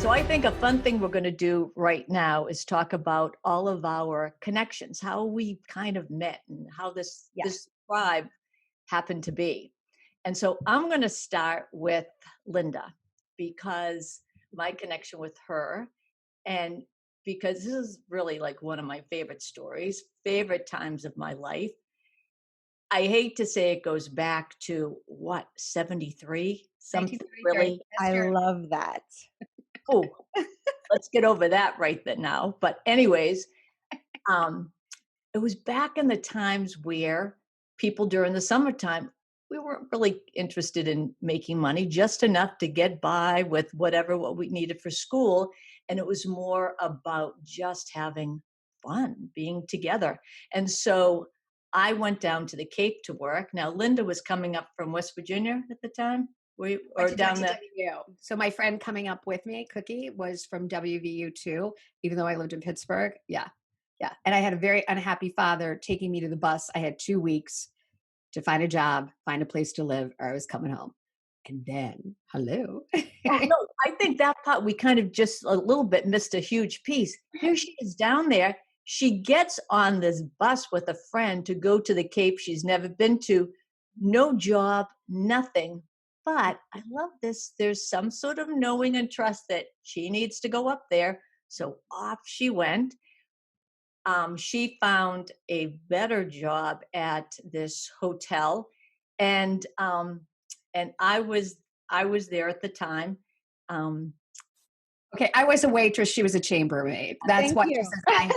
So I think a fun thing we're going to do right now is talk about all of our connections, how we kind of met and how this Yeah. this tribe happened to be. And so I'm going to start with Linda because my connection with her and because this is really like one of my favorite stories, favorite times of my life. I hate to say it goes back to what, 73? Something 1973, really, best I year. love that. oh, let's get over that right then now. But anyways, um, it was back in the times where people during the summertime, we weren't really interested in making money, just enough to get by with what we needed for school. And it was more about just having fun, being together. And so I went down to the Cape to work. Now, Linda was coming up from West Virginia at the time, Went or to down there. WVU. So my friend coming up with me, Cookie, was from WVU too, even though I lived in Pittsburgh. Yeah. Yeah. And I had a very unhappy father taking me to the bus. I had 2 weeks to find a job, find a place to live, or I was coming home. And then, hello. Oh, no, I think that part we kind of just a little bit missed a huge piece. Here she is down there. She gets on this bus with a friend to go to the Cape she's never been to. No job, nothing. But I love this. There's some sort of knowing and trust that she needs to go up there. So off she went. She found a better job at this hotel, and I was there at the time. Um, Okay, I was a waitress. She was a chambermaid. That's Thank what she you. says. I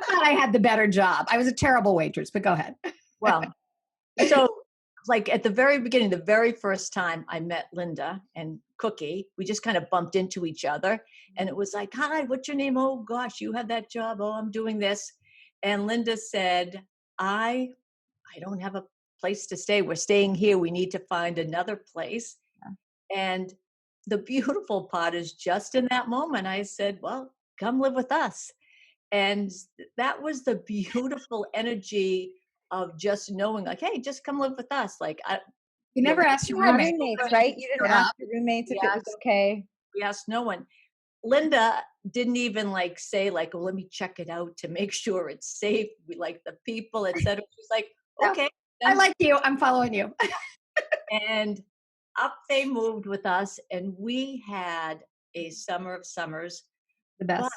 thought I had the better job. I was a terrible waitress, but go ahead. well, so like at the very beginning, the very first time I met Linda and Cookie, we just kind of bumped into each other, and it was like, "Hi, what's your name? Oh gosh, you have that job. Oh, I'm doing this." And Linda said, "I I don't have a place to stay. We're staying here. We need to find another place." And the beautiful part is just in that moment, I said, "Well, come live with us." And that was the beautiful energy of just knowing, like, hey, just come live with us. Like, You you know, never asked your You had roommate. roommates, She right? just You didn't showed ask up. your roommates we if it was asked, okay. we asked no one. Linda didn't even like say like, well, let me check it out to make sure it's safe. We like the people, etc. She's like, No, okay, I then. like you. I'm following you. And up they moved with us, and we had a summer of summers. The But best.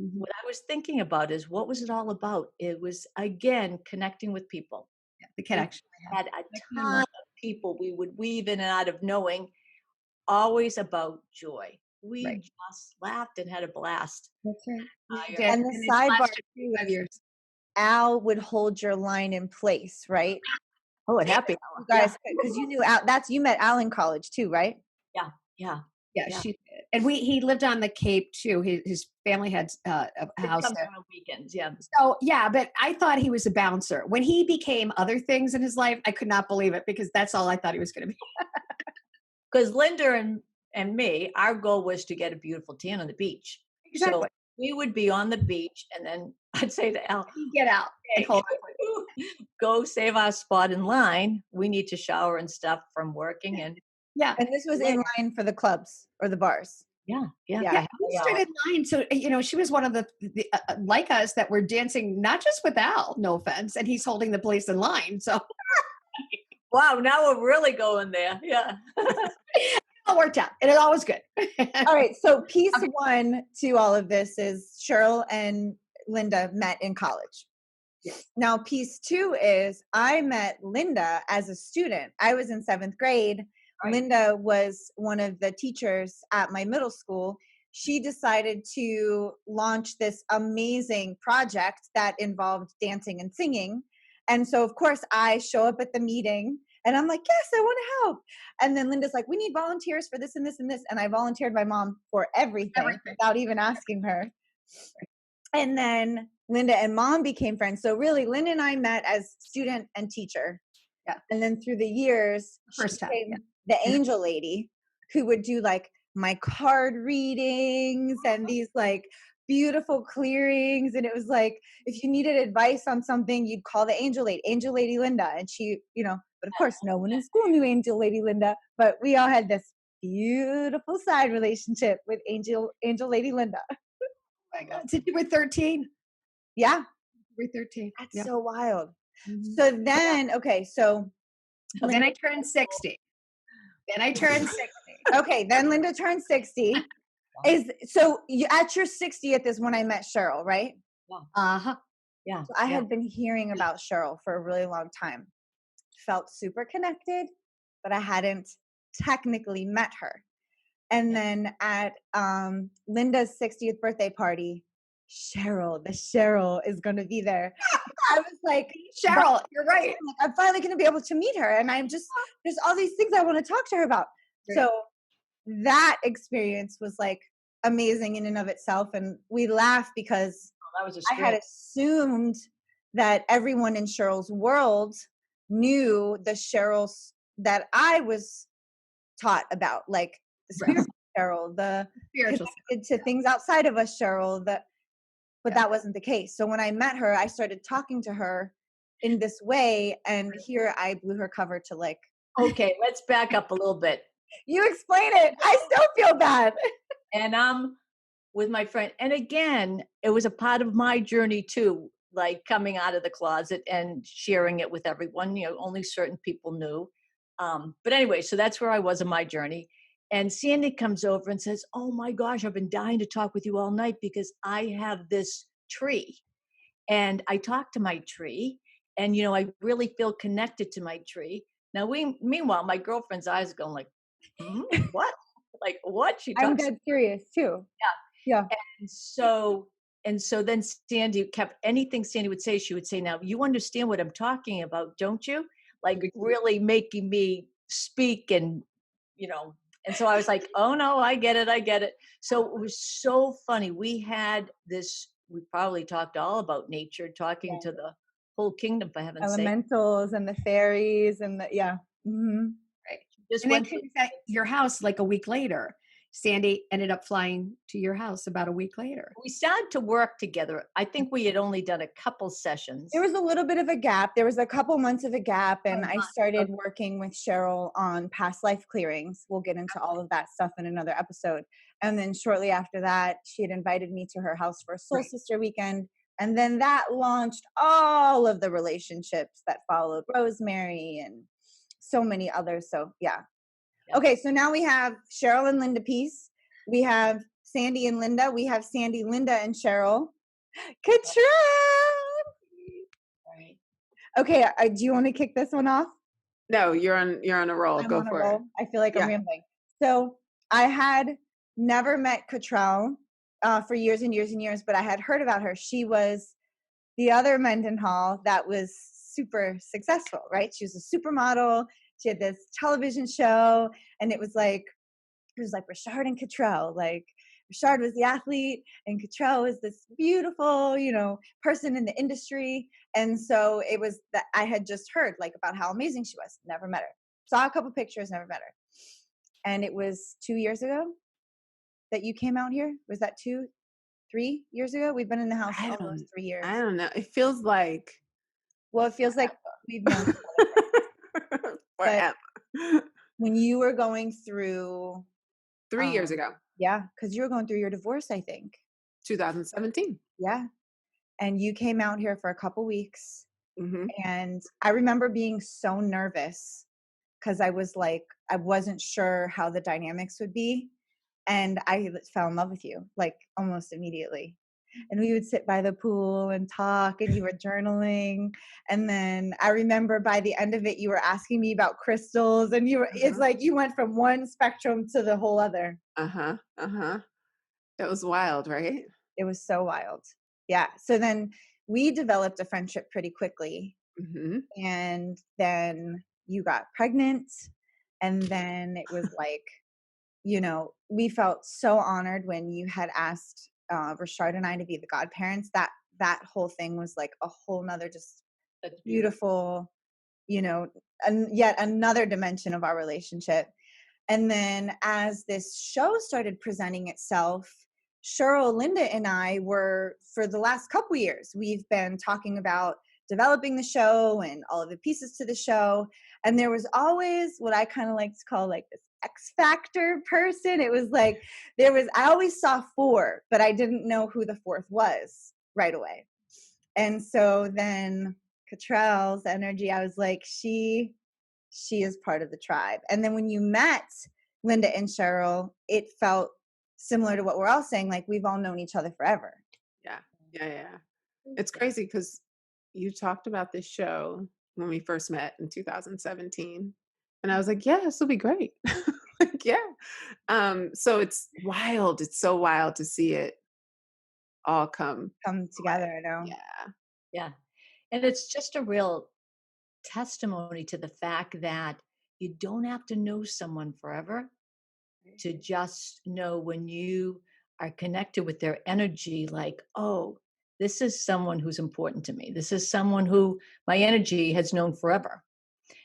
Mhm. what I was thinking about is what was it all about? It was again connecting with people. Yeah, the We connection we have. had a Connection and ton love. of people we would weave in and out of knowing, always about joy. We Right. just laughed and had a blast. That's right. We I, did. And the And it's sidebar lasted too 5 is years. Al would hold your line in place, right? oh, at happy You hour. Yeah, guys, because you knew Al. You met Al in college too, right? yeah, yeah, Yeah, yeah. she did. And he lived on the Cape too. His family had a It house comes there. on the weekends. Yeah, So yeah, but I thought he was a bouncer. When he became other things in his life, I could not believe it because that's all I thought he was going to be. because Linda and me, our goal was to get a beautiful tan on the beach. So Exactly. we would be on the beach, and then I'd say to Al, He'd get out and "Hey, hold go save our spot in line. We need to shower and stuff from working." And Yeah. And this was later, in line for the clubs or the bars. yeah, yeah, Yeah. the Yeah, happy we stood hour. in line. So she was one of the like us that were dancing, not just with Al, no offense, and he's holding the place in line. So Wow, now we're really going there. Yeah. it all worked out, and it all was good. All right. So piece Okay. one to all of this is Cheryl and Linda met in college. Yes. Now, piece two is I met Linda as a student. I was in seventh grade. Right. Linda was one of the teachers at my middle school. She decided to launch this amazing project that involved dancing and singing. And so, of course, I show up at the meeting and I'm like, yes, I want to help. And then Linda's like, we need volunteers for this and this and this. And I volunteered my mom for everything Everything. without even asking her. And then Linda and mom became friends. So really, Linda and I met as student and teacher. Yeah. And then through the years, she First time. became Yeah. the angel lady who would do like my card readings and these like beautiful clearings. And it was like, if you needed advice on something, you'd call the Angel Lady Linda. And she, but of course, no one in school knew Angel Lady Linda, but we all had this beautiful side relationship with Angel Lady Linda. Oh my God. Since you were 13? Yeah, You were 13. that's Yep. so wild. Mhm. So then, okay, so Then I turned 60. okay, then Linda turned 60. At your 60th is when I met Cheryl, right? Uh-huh. Yeah. So I had been hearing about Cheryl for a really long time. Felt super connected, but I hadn't technically met her. And then at Linda's 60th birthday party, the Cheryl is going to be there. I was like, Cheryl, you're right. I'm finally going to be able to meet her. And there's all these things I want to talk to her about. Right. So that experience was like amazing in and of itself. And we laugh because That was a I had assumed that everyone in Cheryl's world knew the Cheryl that I was taught about, like the spiritual Cheryl, the Spiritual. connected to things outside of us Cheryl, but that wasn't the case. So when I met her, I started talking to her in this way, and here I blew her cover to like. Okay, let's back up a little bit. You explain it. I still feel bad. And I'm with my friend. And again, it was a part of my journey too, like coming out of the closet and sharing it with everyone. Only certain people knew. But anyway, so that's where I was in my journey. And Sandy comes over and says, "Oh my gosh, I've been dying to talk with you all night because I have this tree." And I talked to my tree, and I really feel connected to my tree. Now, meanwhile, my girlfriend's eyes are going like, "What? Like what?" She I'm talks. dead serious too. Yeah. And so then Sandy kept anything Sandy would say, she would say, "Now you understand what I'm talking about, don't you?" Like really making me speak and so I was like, "Oh no, I get it. So it was so funny. We probably talked all about nature, talking to the whole kingdom, for heaven's sake. Elementals and the fairies and Right. Just And then went she was at your house like a week later. Sandy ended up flying to your house about a week later. we started to work together. I think we had only done a couple sessions. There was a little bit of a gap. There was a couple months of a gap, and I started working with Cheryl on past life clearings. We'll get into all of that stuff in another episode. And then shortly after that, she had invited me to her house for a Soul Sister weekend. And then that launched all of the relationships that followed, Rosemary and so many others. So yeah. Okay, so now we have Cheryl and Linda Peace. We have Sandy and Linda. We have Sandy, Linda, and Cheryl. Cottrell! Right. Okay, do you want to kick this one off? No, you're on a roll. Go for it. I feel like I'm rambling. So I had never met Cottrell for years and years and years, but I had heard about her. She was the other Mendenhall that was super successful, right? She was a supermodel. She had this television show, and it was like Richard and Cottrell. Like Richard was the athlete, and Cottrell was this beautiful, person in the industry. And so it was that I had just heard like about how amazing she was. Never met her. Saw a couple pictures, never met her. And it was 2 years ago that you came out here. Was that 3 years ago? We've been in the house almost 3 years. I don't know. It feels like. Well, it feels like we've known each other Forever. when you were going through 3 years ago. Yeah, because you were going through your divorce, I think. 2017. Yeah. And you came out here for a couple weeks. Mm-hmm. And I remember being so nervous because I wasn't sure how the dynamics would be. And I fell in love with you, like almost immediately. And we would sit by the pool and talk, and you were journaling. And then I remember by the end of it, you were asking me about crystals, and it's like you went from one spectrum to the whole other. It was wild, right? It was so wild. Yeah. So then we developed a friendship pretty quickly. Mm-hmm. And then you got pregnant. And then it was like, we felt so honored when you had asked Richard and I to be the godparents. That whole thing was like a whole nother just beautiful, and yet another dimension of our relationship. And then as this show started presenting itself, Cheryl, Linda, and I were, for the last couple years, we've been talking about developing the show and all of the pieces to the show. And there was always what I kind of like to call like this X Factor person. It was like I always saw 4, but I didn't know who the 4th was right away. And so then Cottrell's energy, I was like, she is part of the tribe. And then when you met Linda and Cheryl, it felt similar to what we're all saying, like we've all known each other forever. Yeah. It's crazy because you talked about this show when we first met in 2017. And I was like, yeah, this will be great. Like, yeah. So it's wild. It's so wild to see it all come. Together, I know. Yeah. Yeah. And it's just a real testimony to the fact that you don't have to know someone forever to just know when you are connected with their energy, like, oh, this is someone who's important to me. This is someone who my energy has known forever.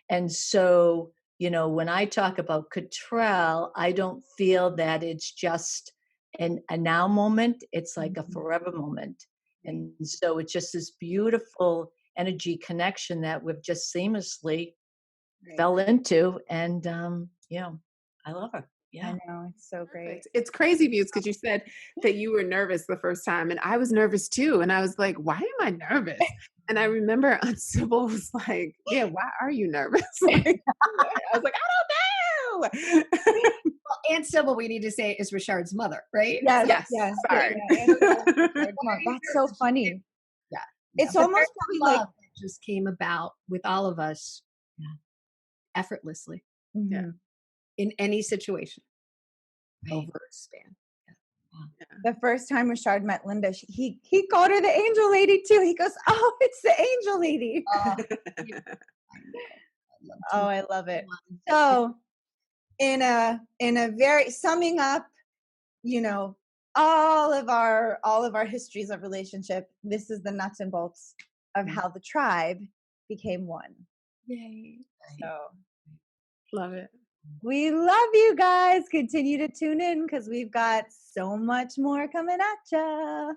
And so, when I talk about Cottrell, I don't feel that it's just a now moment. It's like a forever moment. And so it's just this beautiful energy connection that we've just seamlessly fell into. And, I love her. Yeah. I know, it's so great. Perfect. It's crazy because you said that you were nervous the first time, and I was nervous too. And I was like, why am I nervous? And I remember Aunt Sybil was like, yeah, why are you nervous? Like, I was like, I don't know. Well, Aunt Sybil, we need to say, is Richard's mother, right? Yes. Sorry. Come on, that's so funny. Yeah. It's But almost there's probably love like that just came about with all of us effortlessly Yeah. in any situation over a span. the first time Richard met Linda, he called her the angel lady too. He goes, "Oh, it's the angel lady." Oh, I love it. So, in a very summing up, all of our histories of relationship, this is the nuts and bolts of how the tribe became one. Yay. So, Love it. we love you guys. Continue to tune in because we've got so much more coming at ya.